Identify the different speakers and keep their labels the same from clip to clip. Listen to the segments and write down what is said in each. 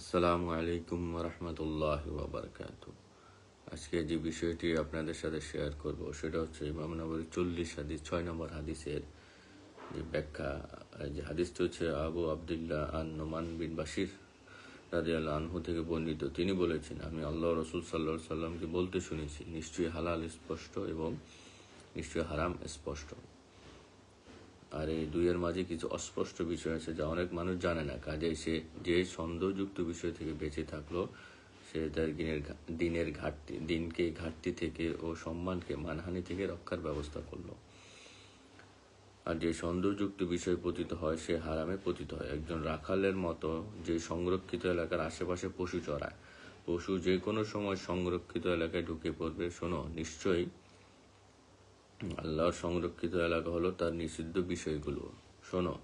Speaker 1: আসসালামু আলাইকুম রহমতুল্লাহি ওয়া বারাকাতুহু। আজকে যে বিষয়টি আপনাদের সাথে শেয়ার করব সেটা হচ্ছে ইমাম নববীর 40 হাদিস 6 নম্বর হাদিসের যে ব্যাখ্যা। যে হাদিসটি হচ্ছে আবু আবদুল্লাহ আন নোমান বিন বাশির রাদিয়াল্লাহু আনহু থেকে বর্ণিত। তিনি বলেছেন, আমি আল্লাহ রাসূল সাল্লাল্লাহু আলাইহি সাল্লামকে বলতে শুনেছি, নিশ্চয়ই হালাল স্পষ্ট এবং নিশ্চয়ই হারাম স্পষ্ট, আর এই দুইয়ের মাঝে কিছু অস্পষ্ট বিষয় আছে যা অনেক মানুষ জানে না। কাজেই সে যে সন্দেহযুক্ত বিষয় থেকে বেঁচে থাকলো সে তার দিনকে ঘাটতি থেকে ও সম্মানকে মানহানি থেকে রক্ষার ব্যবস্থা করলো। আর যে সন্দেহযুক্ত বিষয় পতিত হয় সে হারামে পতিত হয়। একজন রাখালের মতো যে সংরক্ষিত এলাকার আশেপাশে পশু চড়ায়, পশু যে কোনো সময় সংরক্ষিত এলাকায় ঢুকে পড়বে। শোনো, নিশ্চয়ই আল্লাহর সংরক্ষিত এলাকা হলো তার নিষিদ্ধ বিষয়গুলো। শোনো,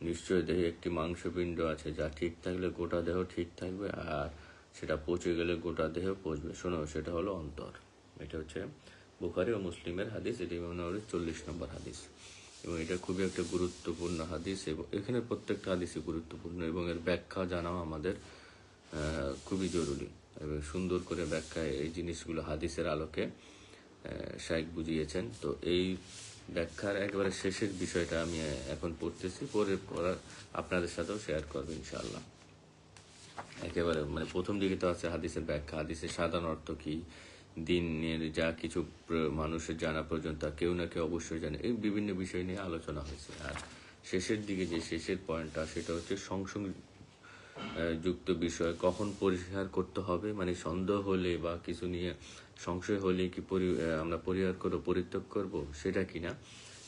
Speaker 1: নিশ্চয়ই দেহে একটি মাংসপিণ্ড আছে যা ঠিক থাকলে গোটা দেহ ঠিক থাকবে, আর সেটা পচে গেলে গোটা দেহ পচবে। শোনো, সেটা হলো অন্তর। এটা হচ্ছে বুখারী ও মুসলিমের হাদিস। এটি ইমাম নববীর 40 নম্বর হাদিস এবং এটা খুবই একটা গুরুত্বপূর্ণ হাদিস এবং এখানে প্রত্যেকটা হাদিসই গুরুত্বপূর্ণ এবং এর ব্যাখ্যা জানাও আমাদের খুবই জরুরি। এবং সুন্দর করে ব্যাখ্যায় এই জিনিসগুলো হাদিসের আলোকে শাইখ বুঝিয়েছেন। তো এই ব্যাখ্যার একেবারে শেষের বিষয়টা আমি এখন পড়তেছি, পরে আপনাদের সাথেও শেয়ার করবো ইনশাআল্লাহ। একেবারে প্রথম দিকে তো আছে হাদিসের ব্যাখ্যা, হাদিসের সাধারণ অর্থ কি, দিনের যা কিছু মানুষের জানা প্রয়োজন তা কেউ না কেউ অবশ্যই জানে, এই বিভিন্ন বিষয় নিয়ে আলোচনা হয়েছে। আর শেষের দিকে যে শেষের পয়েন্টটা সেটা হচ্ছে যুক্ত বিষয় কখন পরিহার করতে হবে, সন্দেহ হলে বা কিছু নিয়ে সংশয় হলে কি আমরা পরিহার করবো, পরিত্যাগ করব, সেটা কিনা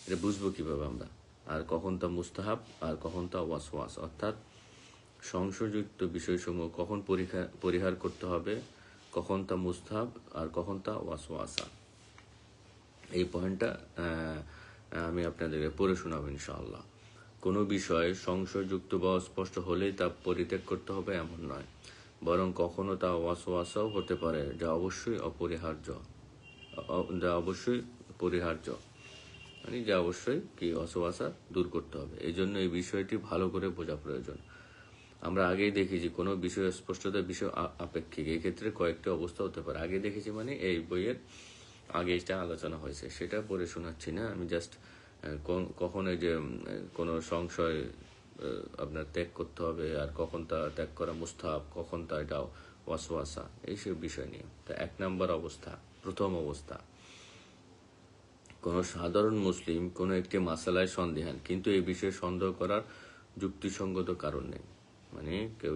Speaker 1: এটা বুঝবো কিভাবে আমরা, আর কখন তা মুস্তাহাব আর কখন তা ওয়াসওয়াস, অর্থাৎ সংশয়যুক্ত বিষয়সমূহ কখন পরিহার করতে হবে, কখন তা মুস্তাহাব আর কখন তা ওয়াসওয়াসা। এই পয়েন্টটা আমি আপনাদেরকে পড়ে শোনাবো ইনশাআল্লাহ। কোনো বিষয় সংশয়যুক্ত বা অস্পষ্ট হলেই তা পরিত্যাগ করতে হবে এমন নয়, বরং কখনো তা ওয়াসওয়াসাও হতে পারে যা অবশ্যই অপরিহার্য, যা অবশ্যই কি ওয়াসওয়াসা দূর করতে হবে। এই জন্য এই বিষয়টি ভালো করে বোঝা প্রয়োজন। আমরা আগেই দেখেছি কোনো বিষয় স্পষ্টতা বিষয় আপেক্ষিক, এই ক্ষেত্রে কয়েকটি অবস্থা হতে পারে। আগে দেখেছি এই বইয়ের আগে এটা আলোচনা হয়েছে, সেটা পড়ে শোনাচ্ছি না আমি। জাস্ট কখন এই যে কোনো সংশয় আপনার ত্যাগ করতে হবে আর কখন তা ত্যাগ করা মুস্তাহাব, কখন তা এটা ওয়াসওয়াসা, এইসব বিষয় নিয়ে। তা 1 নম্বর অবস্থা, প্রথম অবস্থা, কোনো সাধারণ মুসলিম কোনো একটি মাসালায় সন্দেহান কিন্তু এই বিষয়ে সন্দেহ করার যুক্তিসঙ্গত কারণ নেই। কেউ